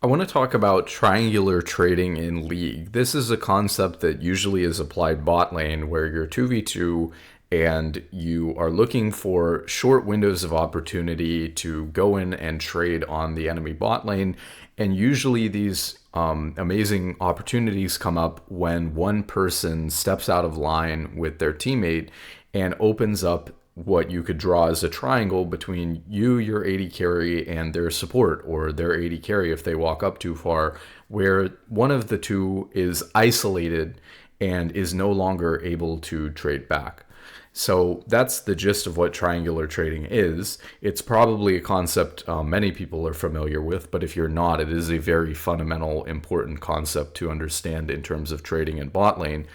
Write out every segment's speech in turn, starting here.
I want to talk about triangular trading in League. This is a concept that usually is applied bot lane where you're 2v2 and you are looking for short windows of opportunity to go in and trade on the enemy bot lane. And usually these amazing opportunities come up when one person steps out of line with their teammate and opens up what you could draw as a triangle between you, your AD carry, and their support, or their AD carry if they walk up too far, where one of the two is isolated and is no longer able to trade back. So that's the gist of what triangular trading is. It's probably a concept many people are familiar with, but if you're not, it is a very fundamental, important concept to understand in terms of trading in bot lane.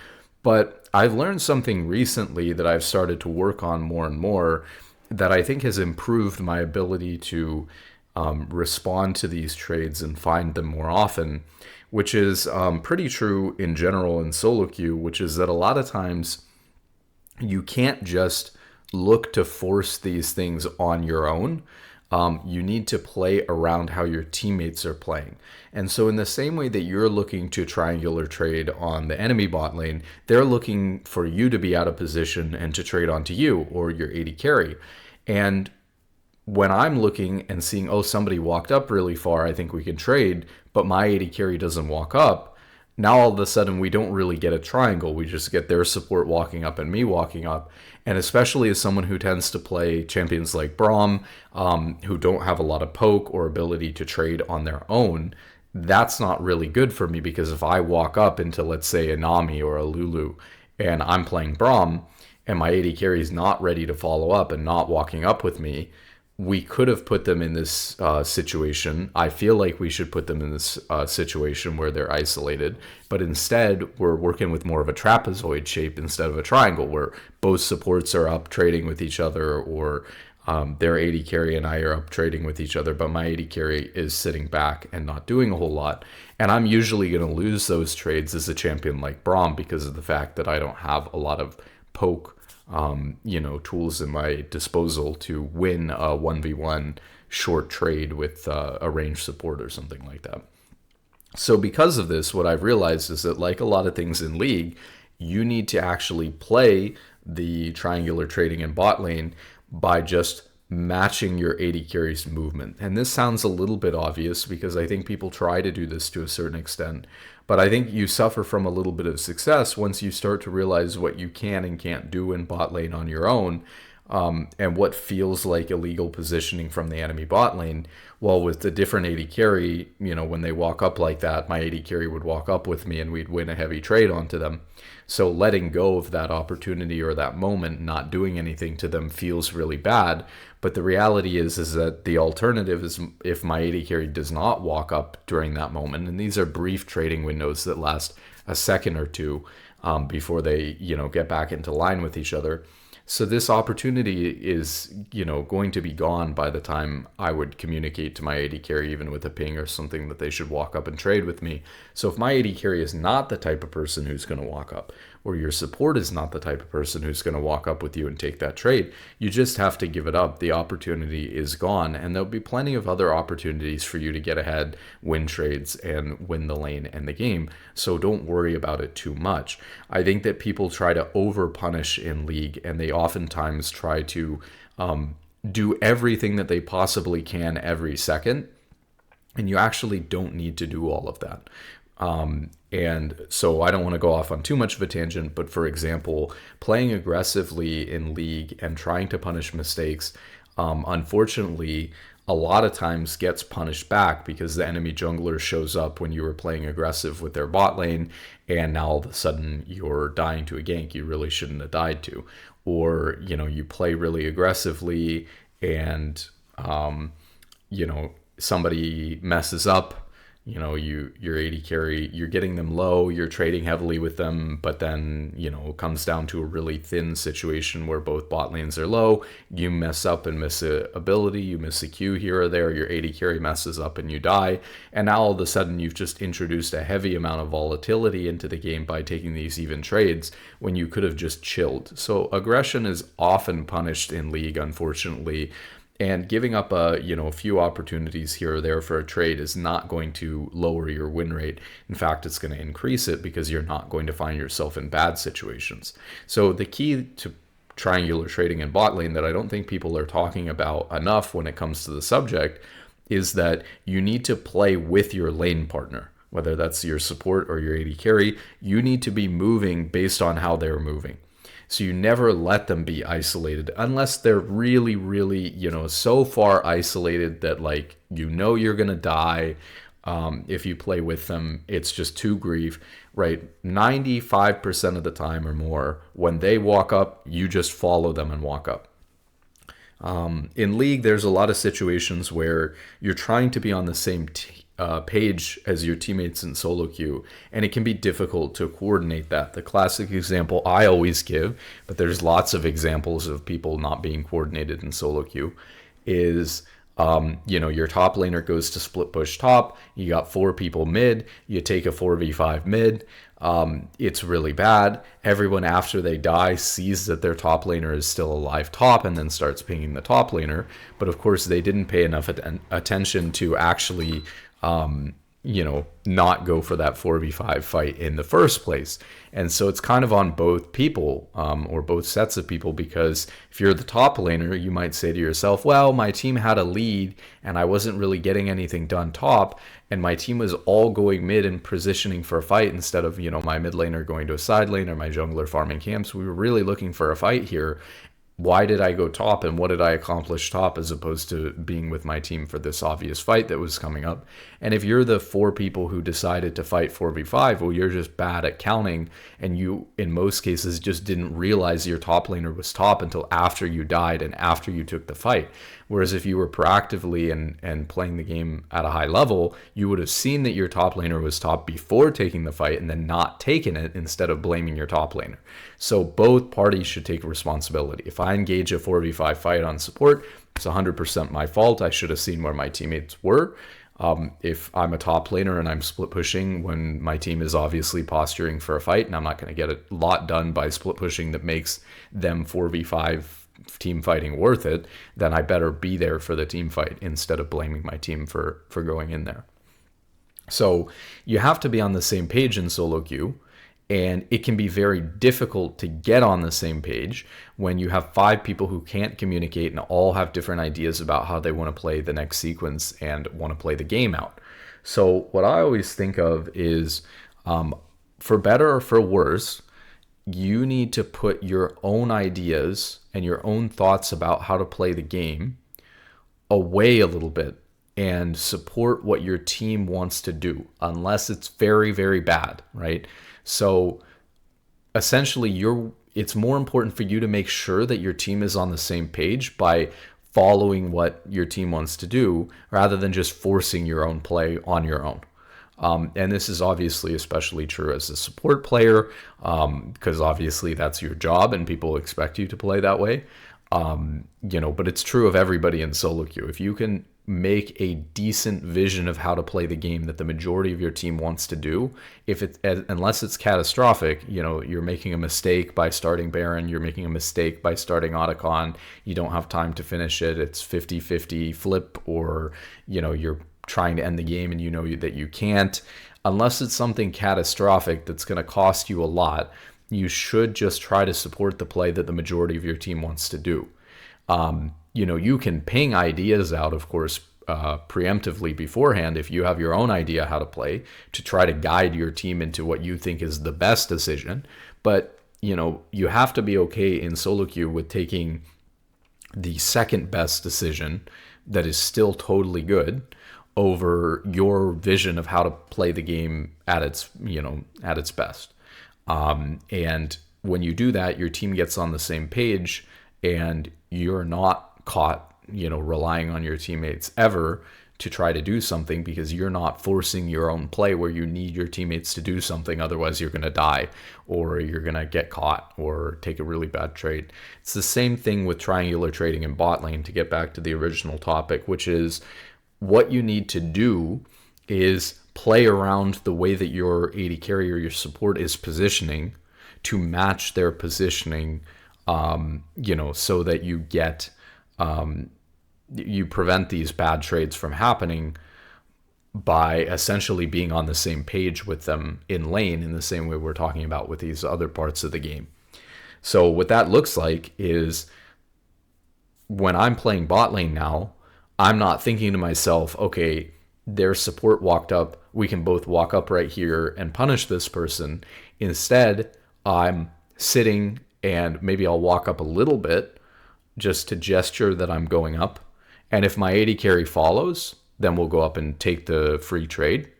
But I've learned something recently that I've started to work on more and more that I think has improved my ability to respond to these trades and find them more often, which is pretty true in general in solo queue, which is that a lot of times you can't just look to force these things on your own. You need to play around how your teammates are playing. And so in the same way that you're looking to triangular trade on the enemy bot lane, they're looking for you to be out of position and to trade onto you or your AD carry. And when I'm looking and seeing, oh, somebody walked up really far, I think we can trade, but my AD carry doesn't walk up, now all of a sudden we don't really get a triangle. We just get their support walking up and me walking up. And especially as someone who tends to play champions like Braum, who don't have a lot of poke or ability to trade on their own, that's not really good for me, because if I walk up into, let's say, a Nami or a Lulu and I'm playing Braum and my AD carry is not ready to follow up and not walking up with me, we could have put them in this situation. I feel like we should put them in this situation where they're isolated, but instead we're working with more of a trapezoid shape instead of a triangle where both supports are up trading with each other, or their AD carry and I are up trading with each other, but my AD carry is sitting back and not doing a whole lot. And I'm usually going to lose those trades as a champion like Braum because of the fact that I don't have a lot of poke tools in my disposal to win a 1v1 short trade with a ranged support or something like that. So because of this, what I've realized is that, like a lot of things in League, you need to actually play the triangular trading in bot lane by just matching your AD carry's movement. And this sounds a little bit obvious because I think people try to do this to a certain extent, but I think you suffer from a little bit of success once you start to realize what you can and can't do in bot lane on your own, and what feels like illegal positioning from the enemy bot lane. Well, with the different AD carry, when they walk up like that, my AD carry would walk up with me and we'd win a heavy trade onto them. So letting go of that opportunity or that moment, not doing anything to them, feels really bad. But the reality is that the alternative is if my AD carry does not walk up during that moment, and these are brief trading windows that last a second or two before they, get back into line with each other. So this opportunity is, going to be gone by the time I would communicate to my AD carry, even with a ping or something, that they should walk up and trade with me. So if my AD carry is not the type of person who's going to walk up, or your support is not the type of person who's going to walk up with you and take that trade, you just have to give it up. The opportunity is gone, and there'll be plenty of other opportunities for you to get ahead, win trades, and win the lane and the game. So don't worry about it too much. I think that people try to over punish in League, and they oftentimes try to do everything that they possibly can every second, and you actually don't need to do all of that. And so I don't want to go off on too much of a tangent, but for example, playing aggressively in League and trying to punish mistakes, unfortunately, a lot of times gets punished back because the enemy jungler shows up when you were playing aggressive with their bot lane, and now all of a sudden you're dying to a gank you really shouldn't have died to. Or, you play really aggressively and, somebody messes up, your AD carry, you're getting them low, you're trading heavily with them, but then, it comes down to a really thin situation where both bot lanes are low, you mess up and miss a ability, you miss a Q here or there, your AD carry messes up and you die, and now all of a sudden you've just introduced a heavy amount of volatility into the game by taking these even trades when you could have just chilled. So aggression is often punished in League, unfortunately. And giving up a few opportunities here or there for a trade is not going to lower your win rate. In fact, it's going to increase it because you're not going to find yourself in bad situations. So the key to triangular trading in bot lane that I don't think people are talking about enough when it comes to the subject is that you need to play with your lane partner, whether that's your support or your AD carry. You need to be moving based on how they're moving. So you never let them be isolated unless they're really, really, so far isolated that you're going to die. If you play with them, it's just too grief, right? 95% of the time or more, when they walk up, you just follow them and walk up. In League, there's a lot of situations where you're trying to be on the same page as your teammates in solo queue, and it can be difficult to coordinate that. The classic example I always give, but there's lots of examples of people not being coordinated in solo queue, is your top laner goes to split push top, you got 4 people mid, you take a 4v5 mid, it's really bad. Everyone after they die sees that their top laner is still alive top and then starts pinging the top laner, but of course they didn't pay enough attention to actually not go for that 4v5 fight in the first place. And so it's kind of on both people, or both sets of people, because if you're the top laner, you might say to yourself, well, my team had a lead and I wasn't really getting anything done top, and my team was all going mid and positioning for a fight instead of, my mid laner going to a side lane or my jungler farming camps. We were really looking for a fight here. Why did I go top and what did I accomplish top as opposed to being with my team for this obvious fight that was coming up? And if you're the 4 people who decided to fight 4v5, well, you're just bad at counting, and you, in most cases, just didn't realize your top laner was top until after you died and after you took the fight. Whereas if you were proactively and playing the game at a high level, you would have seen that your top laner was top before taking the fight and then not taken it instead of blaming your top laner. So both parties should take responsibility. If I engage a 4v5 fight on support, it's 100% my fault. I should have seen where my teammates were. If I'm a top laner and I'm split pushing when my team is obviously posturing for a fight, and I'm not going to get a lot done by split pushing that makes them 4v5 team fighting worth it, then I better be there for the team fight instead of blaming my team for going in there. So you have to be on the same page in solo queue, and it can be very difficult to get on the same page when you have 5 people who can't communicate and all have different ideas about how they want to play the next sequence and want to play the game out. So what I always think of is, for better or for worse, you need to put your own ideas and your own thoughts about how to play the game away a little bit and support what your team wants to do, unless it's very, very bad, right? So essentially, it's more important for you to make sure that your team is on the same page by following what your team wants to do rather than just forcing your own play on your own. And this is obviously especially true as a support player, because obviously that's your job and people expect you to play that way. But it's true of everybody in solo queue. If you can make a decent vision of how to play the game that the majority of your team wants to do, unless it's catastrophic, you're making a mistake by starting Baron, you're making a mistake by starting Otacon, you don't have time to finish it, it's 50-50 flip, or you're trying to end the game and that you can't. Unless it's something catastrophic that's going to cost you a lot, you should just try to support the play that the majority of your team wants to do. You can ping ideas out, of course, preemptively beforehand if you have your own idea how to play, to try to guide your team into what you think is the best decision. But, you have to be okay in solo queue with taking the second best decision that is still totally good over your vision of how to play the game at its best. And when you do that, your team gets on the same page and you're not caught, relying on your teammates ever to try to do something, because you're not forcing your own play where you need your teammates to do something. Otherwise you're going to die, or you're going to get caught or take a really bad trade. It's the same thing with triangular trading in bot lane, to get back to the original topic, which is what you need to do is play around the way that your AD carry or your support is positioning to match their positioning, so that you get you prevent these bad trades from happening by essentially being on the same page with them in lane in the same way we're talking about with these other parts of the game. So what that looks like is when I'm playing bot lane now, I'm not thinking to myself, okay, their support walked up, we can both walk up right here and punish this person. Instead, I'm sitting and maybe I'll walk up a little bit just to gesture that I'm going up. And if my AD carry follows, then we'll go up and take the free trade.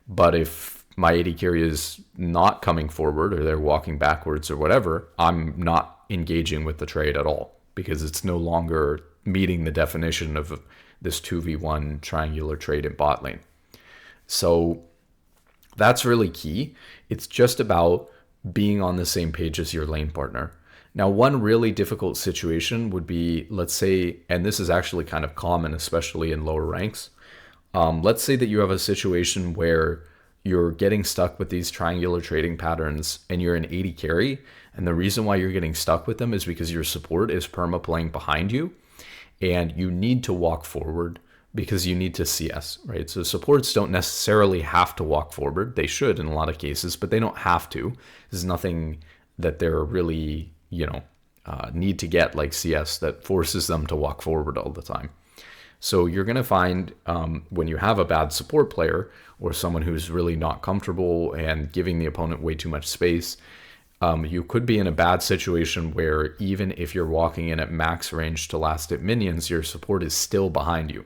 But if my AD carry is not coming forward or they're walking backwards or whatever, I'm not engaging with the trade at all because it's no longer meeting the definition of this 2v1 triangular trade in bot lane. So that's really key. It's just about being on the same page as your lane partner. Now, one really difficult situation would be, let's say, and this is actually kind of common, especially in lower ranks. Let's say that you have a situation where you're getting stuck with these triangular trading patterns and you're an AD carry. And the reason why you're getting stuck with them is because your support is perma playing behind you and you need to walk forward because you need to CS, right? So supports don't necessarily have to walk forward. They should in a lot of cases, but they don't have to. There's nothing that they're really, need to get like CS that forces them to walk forward all the time. So you're going to find when you have a bad support player or someone who's really not comfortable and giving the opponent way too much space, you could be in a bad situation where even if you're walking in at max range to last hit minions, your support is still behind you.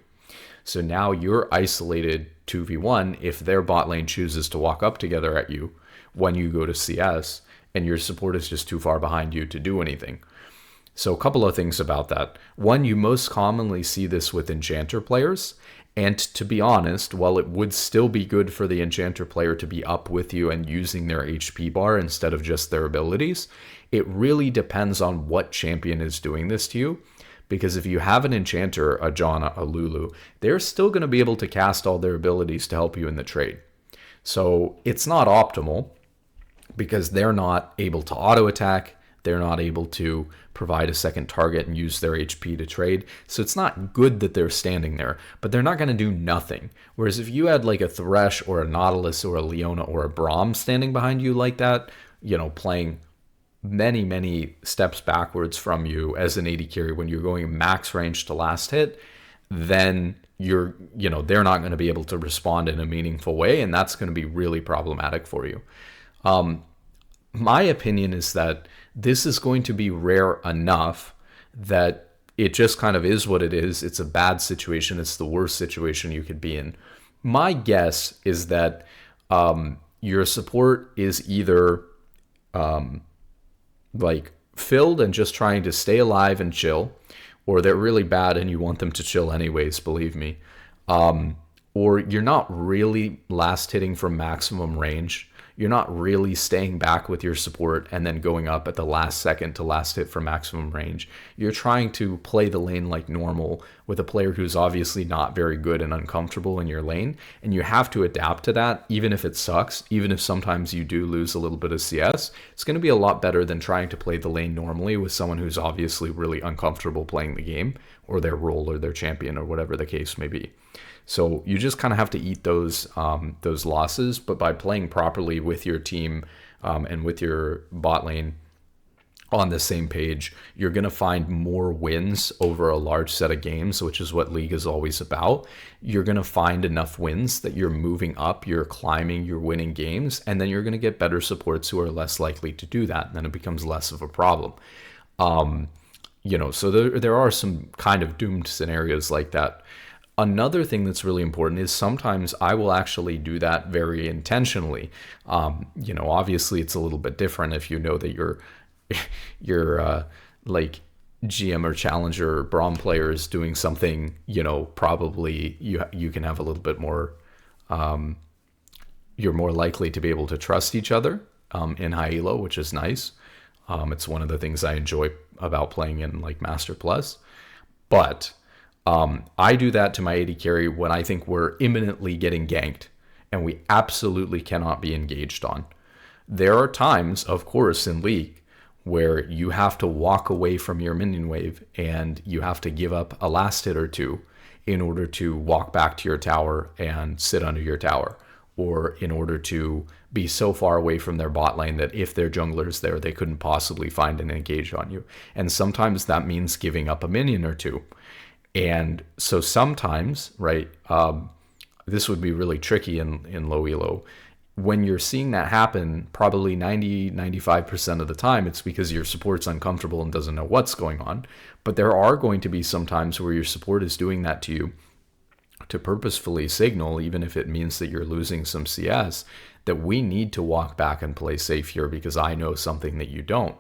So now you're isolated 2v1 if their bot lane chooses to walk up together at you when you go to CS and your support is just too far behind you to do anything. So a couple of things about that. One, you most commonly see this with Enchanter players. And to be honest, while it would still be good for the Enchanter player to be up with you and using their HP bar instead of just their abilities, it really depends on what champion is doing this to you. Because if you have an Enchanter, a Janna, a Lulu, they're still going to be able to cast all their abilities to help you in the trade. So it's not optimal because they're not able to auto attack. They're not able to provide a second target and use their HP to trade. So it's not good that they're standing there, but they're not going to do nothing. Whereas if you had like a Thresh or a Nautilus or a Leona or a Braum standing behind you like that, playing many, many steps backwards from you as an AD carry when you're going max range to last hit, then they're not going to be able to respond in a meaningful way. And that's going to be really problematic for you. My opinion is that this is going to be rare enough that it just kind of is what it is. It's a bad situation. It's the worst situation you could be in. My guess is that your support is either filled and just trying to stay alive and chill, or they're really bad and you want them to chill anyways, believe me. Or you're not really last hitting from maximum range. You're not really staying back with your support and then going up at the last second to last hit for maximum range. You're trying to play the lane like normal with a player who's obviously not very good and uncomfortable in your lane. And you have to adapt to that, even if it sucks, even if sometimes you do lose a little bit of CS. It's going to be a lot better than trying to play the lane normally with someone who's obviously really uncomfortable playing the game or their role or their champion or whatever the case may be. So you just kind of have to eat those losses, but by playing properly with your team and with your bot lane on the same page, you're going to find more wins over a large set of games, which is what League is always about. You're going to find enough wins that you're moving up, you're climbing, you're winning games, and then you're going to get better supports who are less likely to do that, and then it becomes less of a problem. So there are some kind of doomed scenarios like that. Another thing that's really important is sometimes I will actually do that very intentionally. Obviously it's a little bit different if you know that your like GM or challenger or Braum player is doing something, probably you can have a little bit more, you're more likely to be able to trust each other in high elo, which is nice. It's one of the things I enjoy about playing in like Master Plus. But I do that to my AD carry when I think we're imminently getting ganked and we absolutely cannot be engaged on. There are times, of course, in League where you have to walk away from your minion wave and you have to give up a last hit or two in order to walk back to your tower and sit under your tower, or in order to be so far away from their bot lane that if their jungler's there, they couldn't possibly find and engage on you. And sometimes that means giving up a minion or two. And so sometimes, right, this would be really tricky in low elo. When you're seeing that happen, probably 95% of the time, it's because your support's uncomfortable and doesn't know what's going on. But there are going to be some times where your support is doing that to you to purposefully signal, even if it means that you're losing some CS, that we need to walk back and play safe here because I know something that you don't.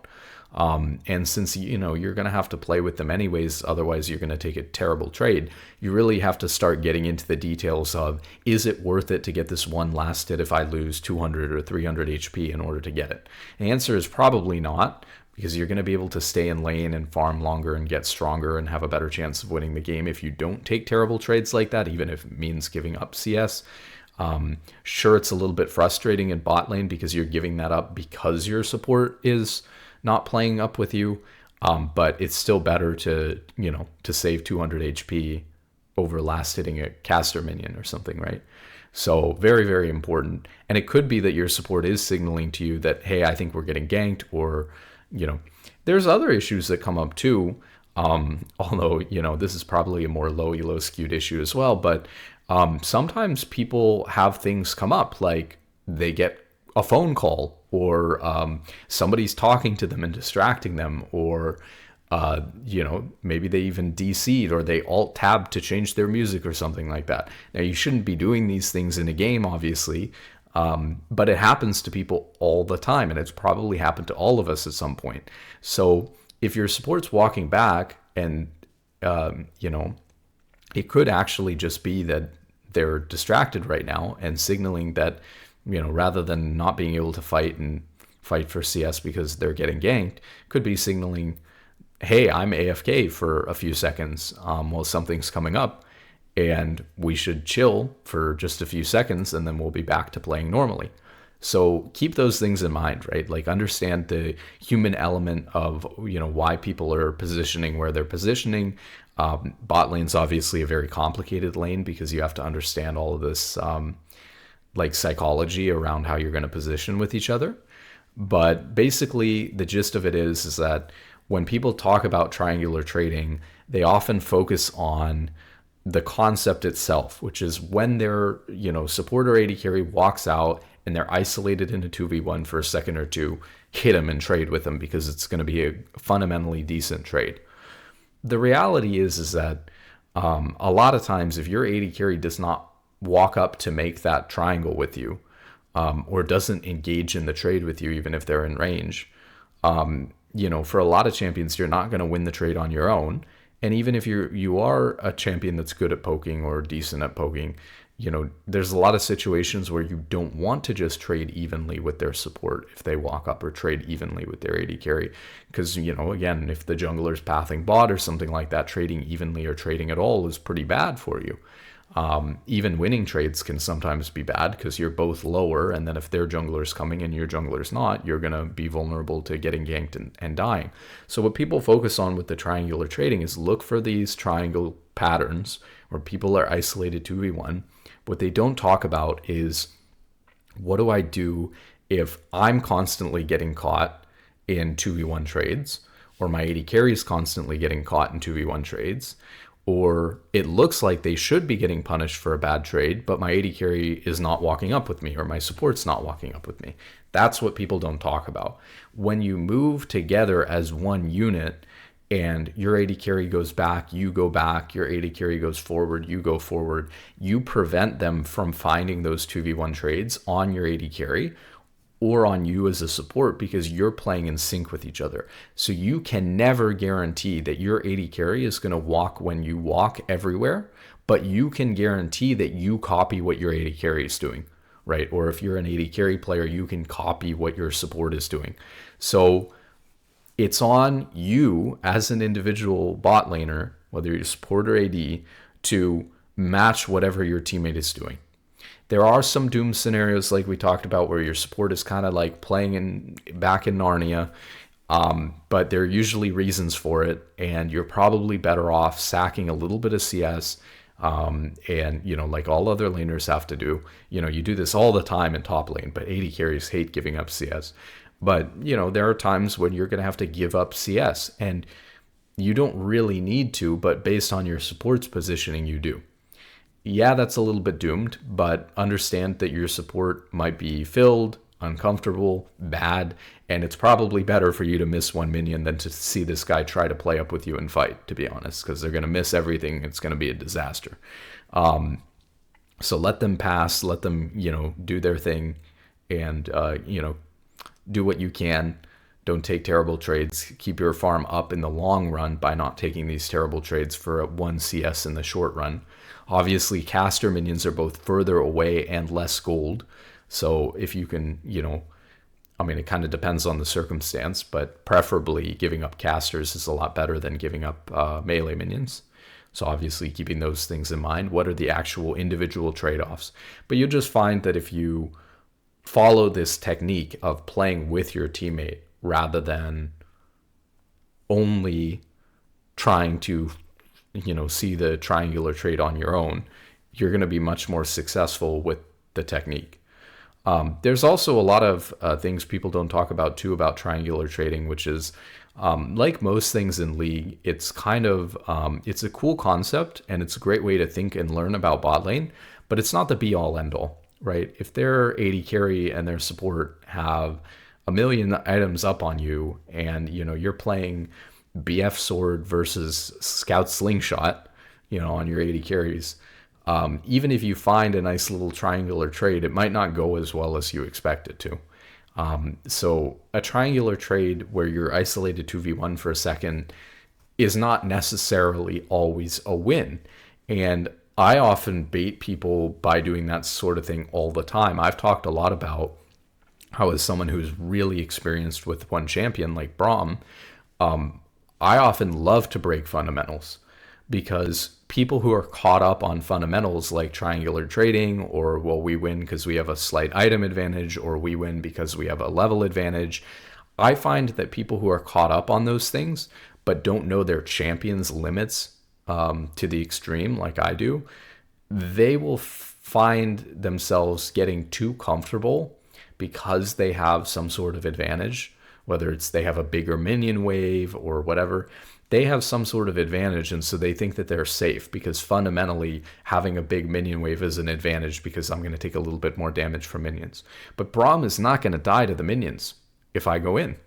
And since you're going to have to play with them anyways, otherwise you're going to take a terrible trade, you really have to start getting into the details of, is it worth it to get this one last hit if I lose 200 or 300 HP in order to get it? The answer is probably not, because you're going to be able to stay in lane and farm longer and get stronger and have a better chance of winning the game if you don't take terrible trades like that, even if it means giving up CS. Sure, it's a little bit frustrating in bot lane because you're giving that up because your support is not playing up with you, but it's still better to save 200 HP over last hitting a caster minion or something, right? So very, very important. And it could be that your support is signaling to you that, hey, I think we're getting ganked, or there's other issues that come up too. Although, this is probably a more low elo skewed issue as well, but sometimes people have things come up, like they get a phone call, or somebody's talking to them and distracting them, or maybe they even DC'd, or they alt tab to change their music or something like that. Now, you shouldn't be doing these things in a game, obviously, but it happens to people all the time, and it's probably happened to all of us at some point. So if your support's walking back and it could actually just be that they're distracted right now and signaling that, rather than not being able to fight for CS because they're getting ganked, could be signaling, hey, I'm AFK for a few seconds while something's coming up, and we should chill for just a few seconds and then we'll be back to playing normally. So keep those things in mind, right? Like, understand the human element of, why people are positioning where they're positioning. Bot lane's obviously a very complicated lane because you have to understand all of this psychology around how you're going to position with each other. But basically the gist of it is that when people talk about triangular trading, they often focus on the concept itself, which is when their support or AD carry walks out and they're isolated in a 2v1 for a second or two, hit them and trade with them because it's going to be a fundamentally decent trade. The reality is that a lot of times if your AD carry does not walk up to make that triangle with you, or doesn't engage in the trade with you, even if they're in range, for a lot of champions, you're not going to win the trade on your own. And even if you are a champion that's good at poking or decent at poking, there's a lot of situations where you don't want to just trade evenly with their support if they walk up, or trade evenly with their AD carry. Because, again, if the jungler's pathing bot or something like that, trading evenly or trading at all is pretty bad for you. Even winning trades can sometimes be bad because you're both lower, and then if their jungler's coming and your jungler's not, you're going to be vulnerable to getting ganked and dying. So what people focus on with the triangular trading is look for these triangle patterns where people are isolated 2v1. What they don't talk about is, what do I do if I'm constantly getting caught in 2v1 trades, or my AD carry is constantly getting caught in 2v1 trades, or it looks like they should be getting punished for a bad trade, but my AD carry is not walking up with me, or my support's not walking up with me. That's what people don't talk about. When you move together as one unit and your AD carry goes back, you go back, your AD carry goes forward, you go forward, you prevent them from finding those 2v1 trades on your AD carry or on you as a support, because you're playing in sync with each other. So you can never guarantee that your AD carry is going to walk when you walk everywhere, but you can guarantee that you copy what your AD carry is doing, right? Or if you're an AD carry player, you can copy what your support is doing. So it's on you as an individual bot laner, whether you're support or AD, to match whatever your teammate is doing. There are some doom scenarios like we talked about where your support is kind of like playing back in Narnia, But there are usually reasons for it, and you're probably better off sacking a little bit of CS. And like all other laners have to do, you do this all the time in top lane, but AD carries hate giving up CS. But there are times when you're going to have to give up CS, and you don't really need to, but based on your support's positioning, you do. Yeah, that's a little bit doomed, but understand that your support might be filled, uncomfortable, bad, and it's probably better for you to miss one minion than to see this guy try to play up with you and fight, to be honest, because they're going to miss everything. It's going to be a disaster. So let them pass, let them, do their thing, and, do what you can. Don't take terrible trades. Keep your farm up in the long run by not taking these terrible trades for 1 CS in the short run. Obviously, caster minions are both further away and less gold. So if you can, it kind of depends on the circumstance, but preferably giving up casters is a lot better than giving up melee minions. So obviously keeping those things in mind. What are the actual individual trade-offs? But you'll just find that if you follow this technique of playing with your teammate rather than only trying to see the triangular trade on your own, you're going to be much more successful with the technique. There's also a lot of things people don't talk about too about triangular trading, which is like most things in League, it's kind of it's a cool concept and it's a great way to think and learn about bot lane, but it's not the be all end all, right? If their AD carry and their support have a million items up on you, and you're playing BF sword versus scout slingshot, on your AD carries. Even if you find a nice little triangular trade, it might not go as well as you expect it to. So a triangular trade where you're isolated 2v1 for a second is not necessarily always a win. And I often bait people by doing that sort of thing all the time. I've talked a lot about how, as someone who's really experienced with one champion like Braum, I often love to break fundamentals, because people who are caught up on fundamentals like triangular trading, or, well, we win because we have a slight item advantage, or we win because we have a level advantage. I find that people who are caught up on those things but don't know their champion's limits to the extreme like I do, they will find themselves getting too comfortable because they have some sort of advantage, whether it's they have a bigger minion wave or whatever. They have some sort of advantage, and so they think that they're safe because fundamentally having a big minion wave is an advantage because I'm going to take a little bit more damage from minions. But Braum is not going to die to the minions if I go in.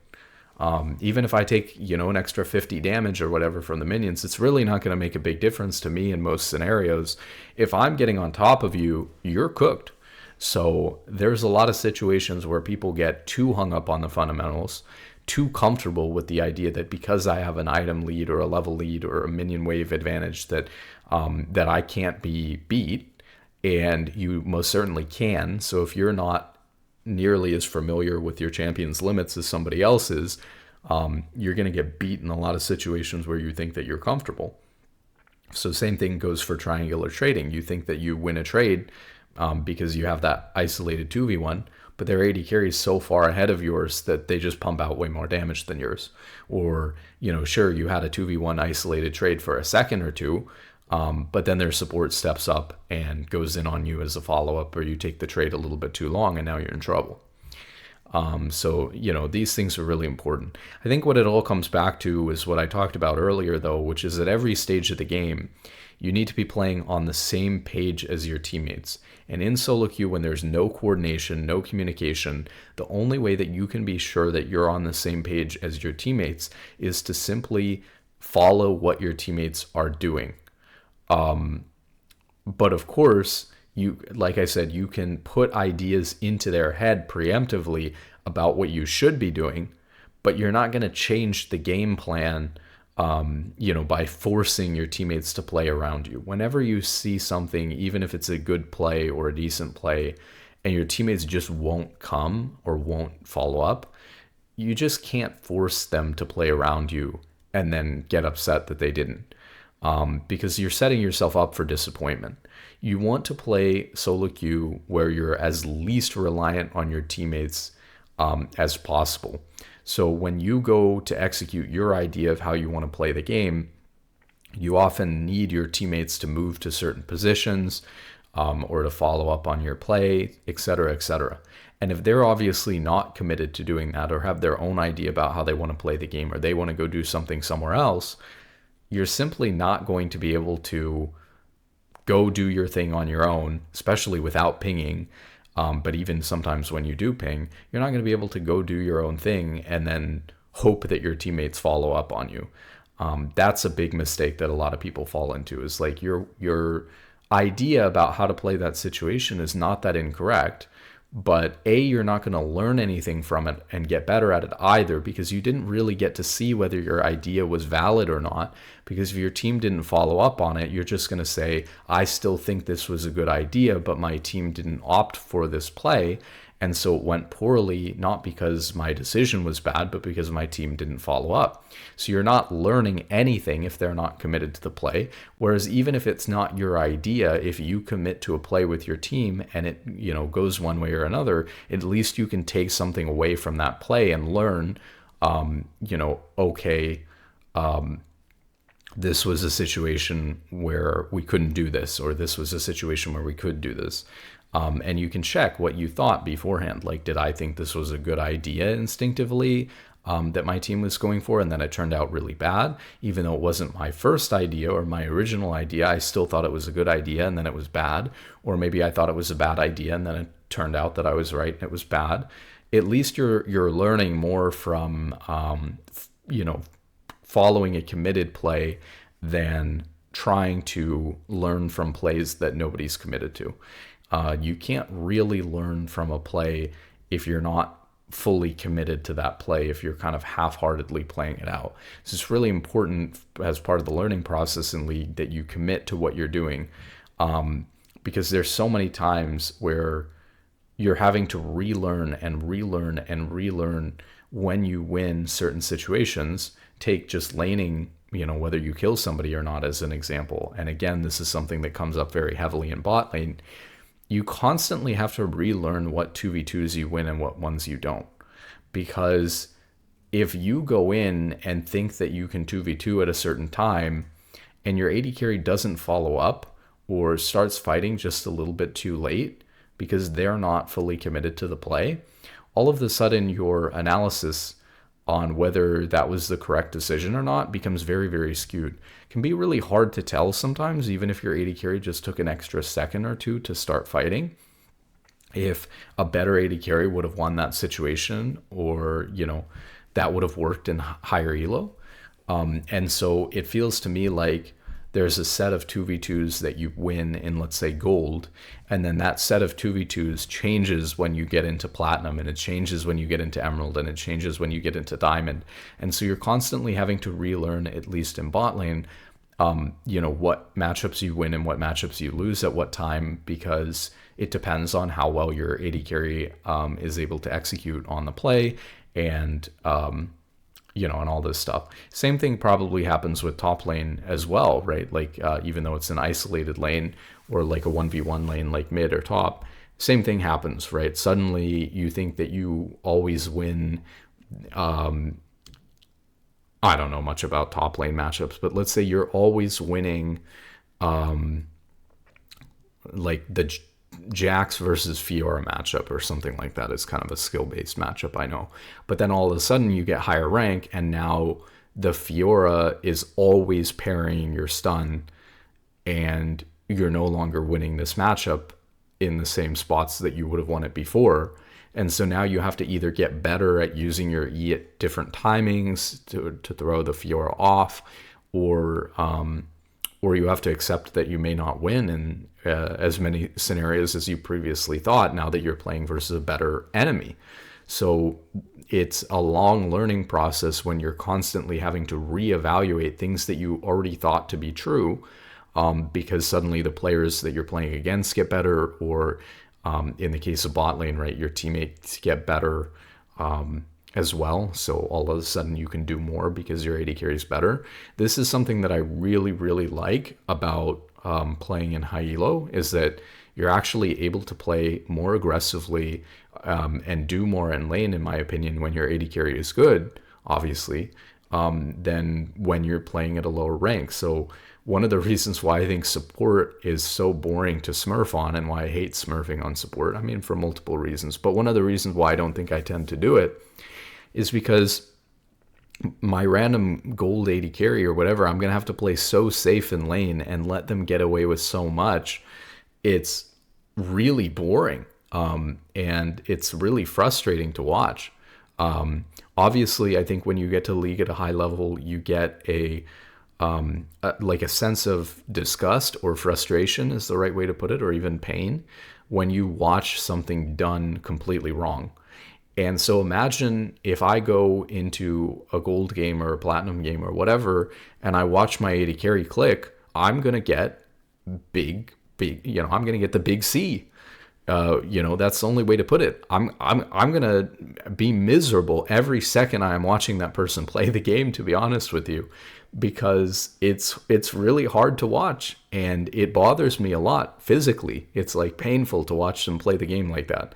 Even if I take, an extra 50 damage or whatever from the minions, it's really not going to make a big difference to me in most scenarios. If I'm getting on top of you, you're cooked. So there's a lot of situations where people get too hung up on the fundamentals, too comfortable with the idea that because I have an item lead or a level lead or a minion wave advantage that that I can't be beat, and you most certainly can. So if you're not nearly as familiar with your champion's limits as somebody else is, you're going to get beat in a lot of situations where you think that you're comfortable. So same thing goes for triangular trading. You think that you win a trade because you have that isolated 2v1, but their AD carry is so far ahead of yours that they just pump out way more damage than yours. Or, sure, you had a 2v1 isolated trade for a second or two, but then their support steps up and goes in on you as a follow-up, or you take the trade a little bit too long and now you're in trouble. So, these things are really important. I think what it all comes back to is what I talked about earlier, though, which is at every stage of the game, you need to be playing on the same page as your teammates. And in solo queue, when there's no coordination, no communication, the only way that you can be sure that you're on the same page as your teammates is to simply follow what your teammates are doing. But of course, like I said, you can put ideas into their head preemptively about what you should be doing, but you're not going to change the game plan by forcing your teammates to play around you. Whenever you see something, even if it's a good play or a decent play, and your teammates just won't come or won't follow up, you just can't force them to play around you and then get upset that they didn't, because you're setting yourself up for disappointment. You want to play solo queue where you're as least reliant on your teammates as possible. So when you go to execute your idea of how you want to play the game, you often need your teammates to move to certain positions, or to follow up on your play, etc., etc. And if they're obviously not committed to doing that, or have their own idea about how they want to play the game, or they want to go do something somewhere else, you're simply not going to be able to go do your thing on your own, especially without pinging. But even sometimes when you do ping, you're not going to be able to go do your own thing and then hope that your teammates follow up on you. That's a big mistake that a lot of people fall into, is like your idea about how to play that situation is not that incorrect, but you're not going to learn anything from it and get better at it either, because you didn't really get to see whether your idea was valid or not. Because if your team didn't follow up on it, you're just going to say, I still think this was a good idea, but my team didn't opt for this play. And so it went poorly, not because my decision was bad, but because my team didn't follow up. So you're not learning anything if they're not committed to the play. Whereas even if it's not your idea, if you commit to a play with your team and it, goes one way or another, at least you can take something away from that play and learn, okay, this was a situation where we couldn't do this, or this was a situation where we could do this. And you can check what you thought beforehand. Like, did I think this was a good idea instinctively that my team was going for, and then it turned out really bad? Even though it wasn't my first idea or my original idea, I still thought it was a good idea, and then it was bad. Or maybe I thought it was a bad idea, and then it turned out that I was right and it was bad. At least you're learning more from following a committed play than trying to learn from plays that nobody's committed to. You can't really learn from a play if you're not fully committed to that play, if you're kind of half-heartedly playing it out. So it's really important as part of the learning process in League that you commit to what you're doing, because there's so many times where you're having to relearn and relearn and relearn when you win certain situations. Take just laning, whether you kill somebody or not as an example. And again, this is something that comes up very heavily in bot lane. You constantly have to relearn what 2v2s you win and what ones you don't. Because if you go in and think that you can 2v2 at a certain time and your AD carry doesn't follow up or starts fighting just a little bit too late because they're not fully committed to the play, all of a sudden your analysis on whether that was the correct decision or not becomes very, very skewed. It can be really hard to tell sometimes, even if your AD carry just took an extra second or two to start fighting, if a better AD carry would have won that situation, or, that would have worked in higher elo. And so it feels to me like there's a set of 2v2s that you win in, let's say, gold, and then that set of 2v2s changes when you get into platinum, and it changes when you get into emerald, and it changes when you get into diamond. And so you're constantly having to relearn, at least in bot lane, what matchups you win and what matchups you lose at what time, because it depends on how well your AD carry is able to execute on the play, and and all this stuff. Same thing probably happens with top lane as well, right? Like, even though it's an isolated lane or like a 1v1 lane, like mid or top, same thing happens, right? Suddenly you think that you always win. I don't know much about top lane matchups, but let's say you're always winning, like the Jax versus Fiora matchup or something like that is kind of a skill-based matchup, I know. But then all of a sudden you get higher rank, and now the Fiora is always parrying your stun, and you're no longer winning this matchup in the same spots that you would have won it before. And so now you have to either get better at using your E at different timings to throw the Fiora off, or you have to accept that you may not win in as many scenarios as you previously thought, now that you're playing versus a better enemy. So it's a long learning process when you're constantly having to reevaluate things that you already thought to be true, because suddenly the players that you're playing against get better, or in the case of bot lane, right, your teammates get better as well. So all of a sudden you can do more because your AD carry is better. This is something that I really, really like about playing in high elo, is that You're actually able to play more aggressively and do more in lane, in my opinion, when your AD carry is good, obviously, than when you're playing at a lower rank. So one of the reasons why I think support is so boring to smurf on, and why I hate smurfing on support, I mean, for multiple reasons, but one of the reasons why I don't think I tend to do it is because my random gold AD carry or whatever, I'm going to have to play so safe in lane and let them get away with so much. It's really boring. And it's really frustrating to watch. Obviously, I think when you get to League at a high level, you get like a sense of disgust or frustration is the right way to put it, or even pain, when you watch something done completely wrong. And so imagine if I go into a gold game or a platinum game or whatever, and I watch my AD carry click, I'm going to get big, I'm going to get the big C. That's the only way to put it. I'm going to be miserable every second I am watching that person play the game, to be honest with you, because it's really hard to watch, and it bothers me a lot physically. It's like painful to watch them play the game like that.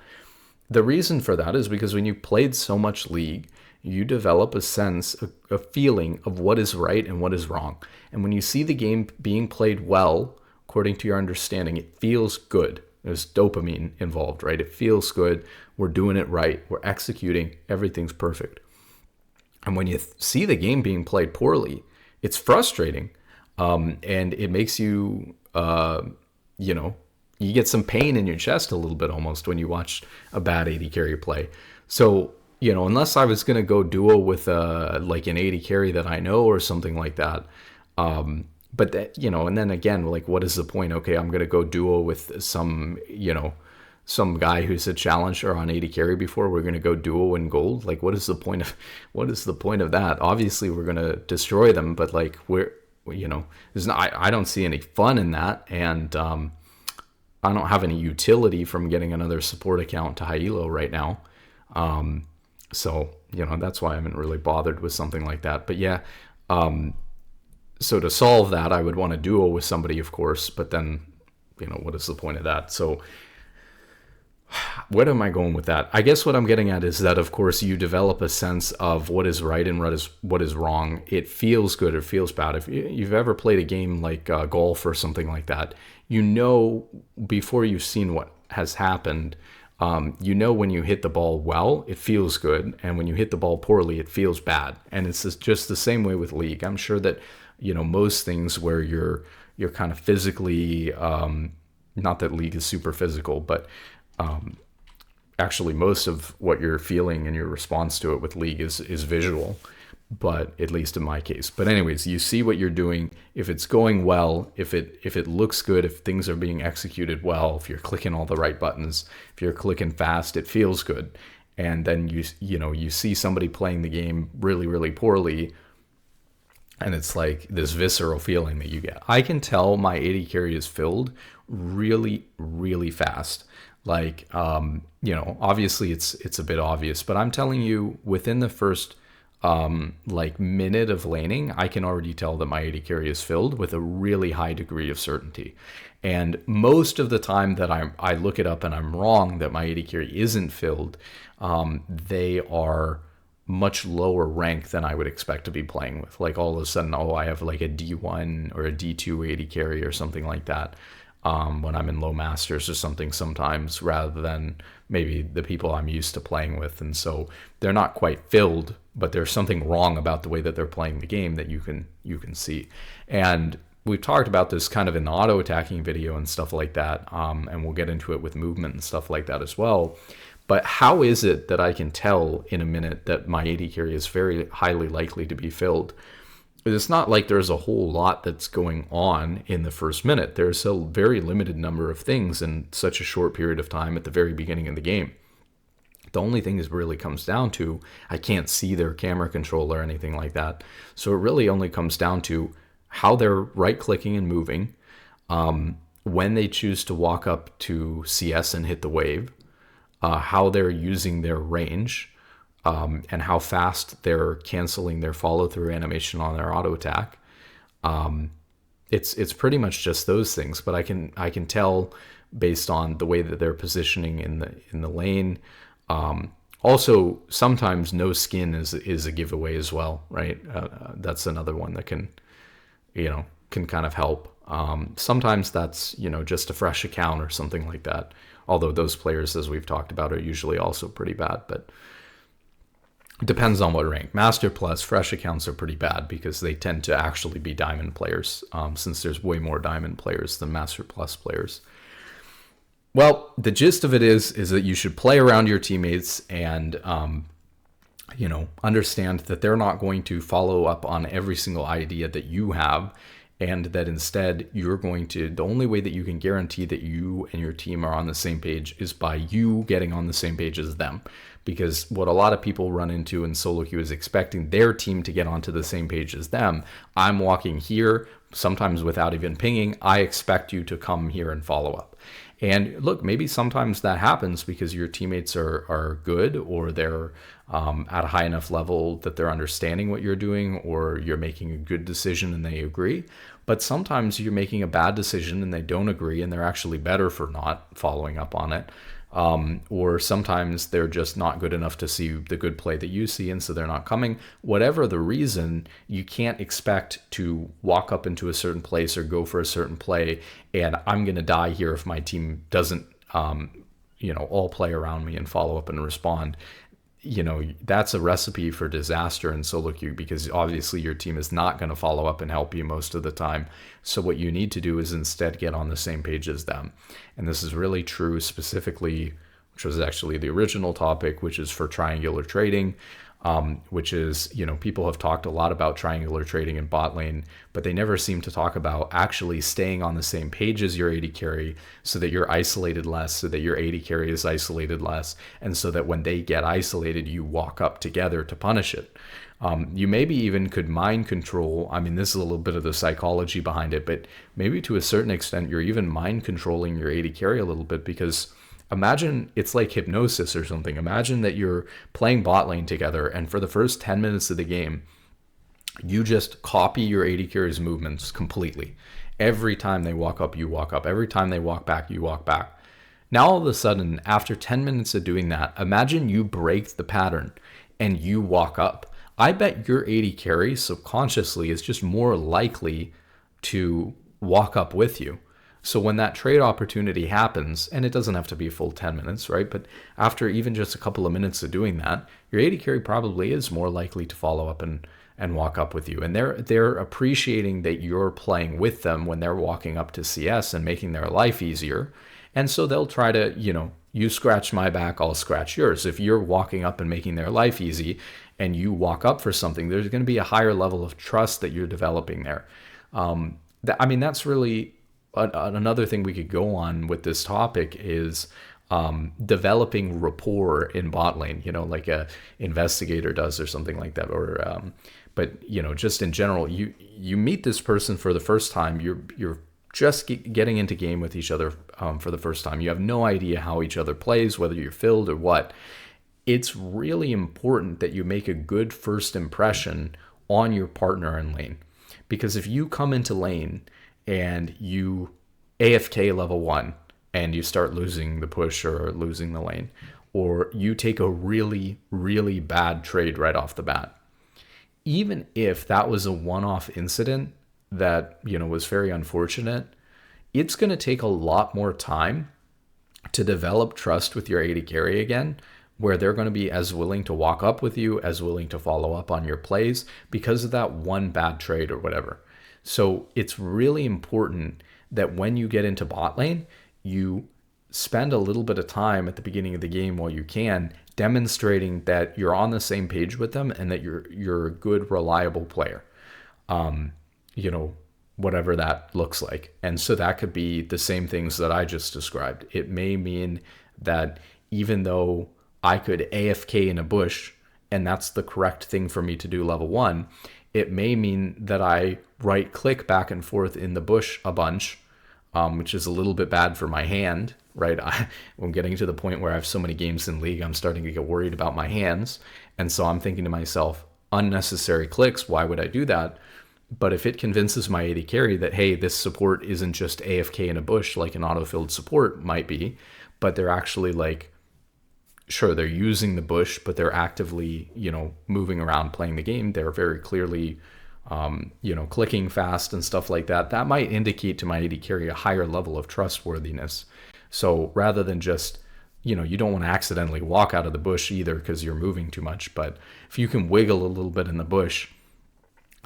The reason for that is because when you played so much League, you develop a sense, a feeling of what is right and what is wrong. And when you see the game being played well, according to your understanding, it feels good. There's dopamine involved, right? It feels good. We're doing it right. We're executing. Everything's perfect. And when you see the game being played poorly, it's frustrating. And it makes you, you get some pain in your chest a little bit almost when you watch a bad AD carry play. So, unless I was going to go duo with like an AD carry that I know or something like that, but that, and then again, like, what is the point? Okay, I'm going to go duo with some guy who's a challenger on AD carry before. We're going to go duo in gold. Like, what is the point of that? Obviously, we're going to destroy them, but like, I don't see any fun in that. And, I don't have any utility from getting another support account to high elo right now. So, that's why I haven't really bothered with something like that. But yeah, so to solve that, I would want to duo with somebody, of course, but then, what is the point of that? So where am I going with that? I guess what I'm getting at is that, of course, you develop a sense of what is right and what is wrong. It feels good or feels bad. If you've ever played a game like golf or something like that, before you've seen what has happened, when you hit the ball well, it feels good. And when you hit the ball poorly, it feels bad. And it's just the same way with League. I'm sure that, most things where you're kind of physically, not that League is super physical, but actually most of what you're feeling and your response to it with League is visual, but at least in my case. But anyways, you see what you're doing. If it's going well, if it looks good, if things are being executed well, if you're clicking all the right buttons, if you're clicking fast, it feels good. And then you see somebody playing the game really, really poorly, and it's like this visceral feeling that you get. I can tell my AD carry is filled really, really fast. Like, obviously it's a bit obvious, but I'm telling you, within the first minute of laning, I can already tell that my AD carry is filled with a really high degree of certainty. And most of the time that I look it up and I'm wrong that my AD carry isn't filled, they are much lower rank than I would expect to be playing with. Like, all of a sudden, I have like a D1 or a D2 AD carry or something like that. When I'm in low masters or something sometimes, rather than maybe the people I'm used to playing with. And so they're not quite filled, but there's something wrong about the way that they're playing the game that you can see. And we've talked about this kind of in the auto attacking video and stuff like that. And we'll get into it with movement and stuff like that as well. But how is it that I can tell in a minute that my AD carry is very highly likely to be filled? It's not like there's a whole lot that's going on in the first minute. There's a very limited number of things in such a short period of time at the very beginning of the game. The only thing is really comes down to, I can't see their camera control or anything like that. So it really only comes down to how they're right-clicking and moving, when they choose to walk up to CS and hit the wave, how they're using their range, and how fast they're canceling their follow-through animation on their auto attack. It's pretty much just those things, but I can tell based on the way that they're positioning in the lane. Also, sometimes no skin is a giveaway as well, right? That's another one that can kind of help. Sometimes that's, just a fresh account or something like that. Although those players, as we've talked about, are usually also pretty bad, but it depends on what rank. Master Plus, fresh accounts are pretty bad because they tend to actually be Diamond players, since there's way more Diamond players than Master Plus players. Well, the gist of it is that you should play around your teammates and, understand that they're not going to follow up on every single idea that you have, and that instead the only way that you can guarantee that you and your team are on the same page is by you getting on the same page as them. Because what a lot of people run into in solo queue is expecting their team to get onto the same page as them. I'm walking here, sometimes without even pinging. I expect you to come here and follow up. And look, maybe sometimes that happens because your teammates are good, or they're at a high enough level that they're understanding what you're doing, or you're making a good decision and they agree. But sometimes you're making a bad decision and they don't agree, and they're actually better for not following up on it. Or sometimes they're just not good enough to see the good play that you see, and so they're not coming. Whatever the reason, you can't expect to walk up into a certain place or go for a certain play, and I'm going to die here if my team doesn't, all play around me and follow up and respond. That's a recipe for disaster in solo queue, because obviously your team is not going to follow up and help you most of the time. So what you need to do is instead get on the same page as them. And this is really true specifically, which was actually the original topic, which is for triangular trading, which is, people have talked a lot about triangular trading in bot lane, but they never seem to talk about actually staying on the same page as your AD carry so that you're isolated less, so that your AD carry is isolated less, and so that when they get isolated, you walk up together to punish it. You maybe even could mind control. I mean, this is a little bit of the psychology behind it, but maybe to a certain extent, you're even mind controlling your AD carry a little bit, because imagine it's like hypnosis or something. Imagine that you're playing bot lane together, and for the first 10 minutes of the game, you just copy your AD carry's movements completely. Every time they walk up, you walk up. Every time they walk back, you walk back. Now, all of a sudden, after 10 minutes of doing that, imagine you break the pattern and you walk up. I bet your AD carry subconsciously is just more likely to walk up with you. So when that trade opportunity happens, and it doesn't have to be a full 10 minutes, right? But after even just a couple of minutes of doing that, your AD carry probably is more likely to follow up and walk up with you. And they're appreciating that you're playing with them when they're walking up to CS and making their life easier. And so they'll try to, you scratch my back, I'll scratch yours. If you're walking up and making their life easy and you walk up for something, there's going to be a higher level of trust that you're developing there. That's really another thing we could go on with this topic is developing rapport in bot lane, like a investigator does or something like that. Or, but just in general, you meet this person for the first time. You're just getting into game with each other for the first time. You have no idea how each other plays, whether you're filled or what. It's really important that you make a good first impression on your partner in lane, because if you come into lane and you AFK level 1 and you start losing the push or losing the lane, or you take a really, really bad trade right off the bat, even if that was a one-off incident that, was very unfortunate, it's going to take a lot more time to develop trust with your AD carry again, where they're going to be as willing to walk up with you, as willing to follow up on your plays because of that one bad trade or whatever. So it's really important that when you get into bot lane, you spend a little bit of time at the beginning of the game while you can, demonstrating that you're on the same page with them and that you're a good, reliable player. Whatever that looks like. And so that could be the same things that I just described. It may mean that even though I could AFK in a bush, and that's the correct thing for me to do level 1, it may mean that I right click back and forth in the bush a bunch, which is a little bit bad for my hand, right? I'm getting to the point where I have so many games in League, I'm starting to get worried about my hands. And so I'm thinking to myself, unnecessary clicks, why would I do that? But if it convinces my AD carry that, hey, this support isn't just AFK in a bush like an autofilled support might be, but they're actually like, sure, they're using the bush, but they're actively, moving around playing the game. They're very clearly, clicking fast and stuff like that. That might indicate to my AD carry a higher level of trustworthiness. So rather than just, you don't want to accidentally walk out of the bush either because you're moving too much. But if you can wiggle a little bit in the bush,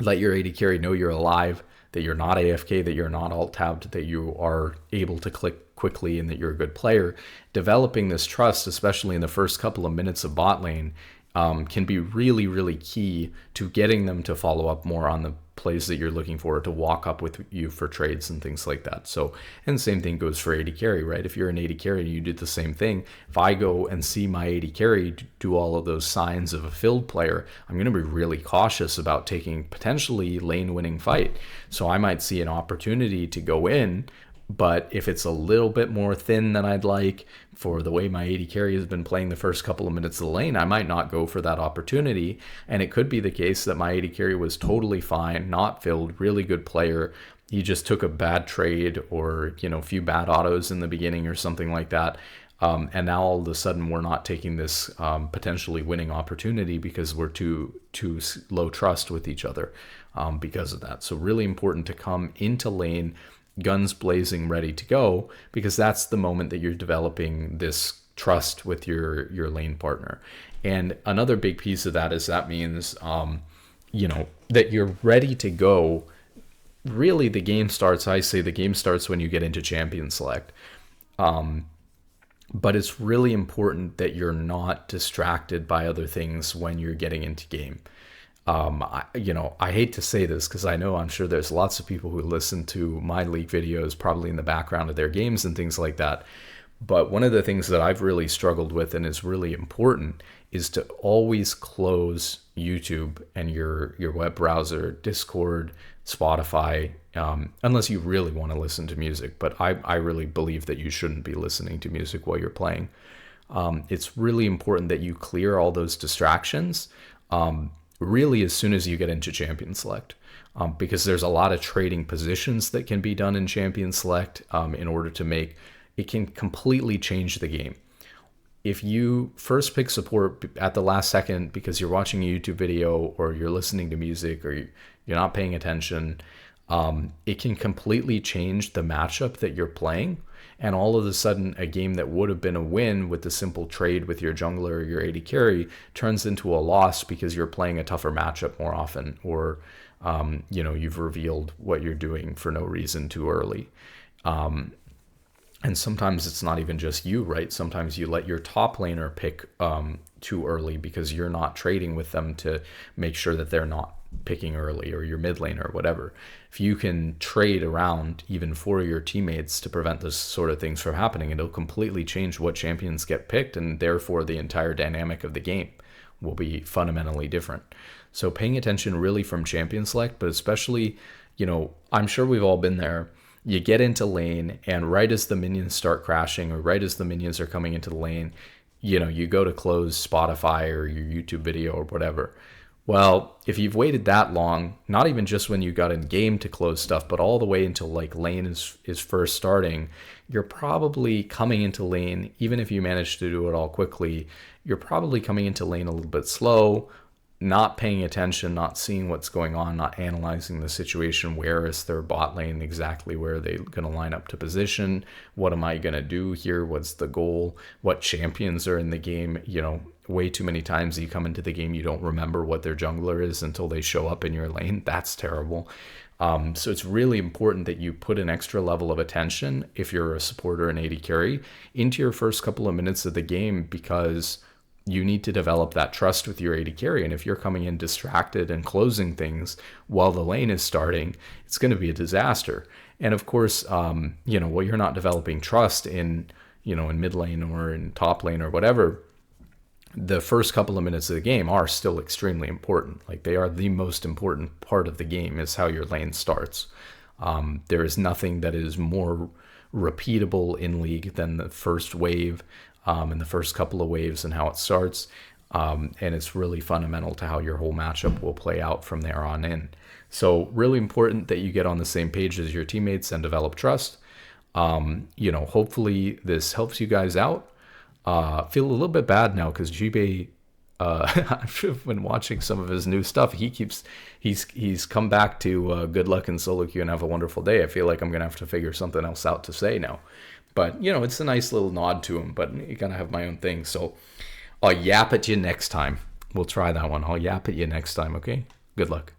let your AD carry know you're alive, that you're not AFK, that you're not alt-tabbed, that you are able to click quickly and that you're a good player. Developing this trust, especially in the first couple of minutes of bot lane, can be really, really key to getting them to follow up more on the plays that you're looking for, to walk up with you for trades and things like that. So, and the same thing goes for AD carry, right? If you're an AD carry and you did the same thing, if I go and see my AD carry do all of those signs of a filled player, I'm going to be really cautious about taking potentially lane winning fight. So I might see an opportunity to go in, but if it's a little bit more thin than I'd like for the way my AD carry has been playing the first couple of minutes of the lane, I might not go for that opportunity. And it could be the case that my AD carry was totally fine, not filled, really good player. He just took a bad trade or, a few bad autos in the beginning or something like that. And now all of a sudden we're not taking this potentially winning opportunity because we're too low trust with each other because of that. So really important to come into lane guns blazing, ready to go, because that's the moment that you're developing this trust with your lane partner. And another big piece of that is that means, that you're ready to go. Really, the game starts, I say the game starts when you get into champion select. But it's really important that you're not distracted by other things when you're getting into game. I hate to say this because I'm sure there's lots of people who listen to my league videos probably in the background of their games and things like that. But one of the things that I've really struggled with and is really important is to always close YouTube and your web browser, Discord, Spotify, unless you really want to listen to music. But I really believe that you shouldn't be listening to music while you're playing. It's really important that you clear all those distractions. Really as soon as you get into champion select, because there's a lot of trading positions that can be done in champion select in order to make it can completely change the game. If you first pick support at the last second because you're watching a YouTube video or you're listening to music or you're not paying attention, it can completely change the matchup that you're playing. And all of a sudden, a game that would have been a win with the simple trade with your jungler or your AD carry turns into a loss because you're playing a tougher matchup more often, or you've revealed what you're doing for no reason too early. And sometimes it's not even just you, right? Sometimes you let your top laner pick too early because you're not trading with them to make sure that they're not picking early, or your mid laner or whatever. If you can trade around even for your teammates to prevent this sort of things from happening, it'll completely change what champions get picked, and therefore the entire dynamic of the game will be fundamentally different. So paying attention really from champion select, but especially, I'm sure we've all been there. You get into lane, and right as the minions start crashing, or right as the minions are coming into the lane, you go to close Spotify or your YouTube video or whatever. Well, if you've waited that long, not even just when you got in game to close stuff, but all the way until like lane is first starting, you're probably coming into lane, even if you manage to do it all quickly, you're probably coming into lane a little bit slow, not paying attention, not seeing what's going on, not analyzing the situation. Where is their bot lane? Exactly where are they going to line up to position? What am I going to do here? What's the goal? What champions are in the game? Way too many times you come into the game, you don't remember what their jungler is until they show up in your lane. That's terrible. So it's really important that you put an extra level of attention, if you're a supporter and AD carry, into your first couple of minutes of the game, because you need to develop that trust with your AD carry. And if you're coming in distracted and closing things while the lane is starting, it's going to be a disaster. And of course, while you're not developing trust in mid lane or in top lane or whatever, the first couple of minutes of the game are still extremely important. Like, they are the most important part of the game, is how your lane starts. There is nothing that is more repeatable in League than the first wave and the first couple of waves and how it starts. And it's really fundamental to how your whole matchup will play out from there on in. So really important that you get on the same page as your teammates and develop trust. Hopefully this helps you guys out. Feel a little bit bad now because Jibei, I've been watching some of his new stuff. He's come back to good luck in solo queue and have a wonderful day. I feel like I'm gonna have to figure something else out to say now, but it's a nice little nod to him. But you gotta have my own thing. So I'll yap at you next time. We'll try that one. I'll yap at you next time. Okay. Good luck.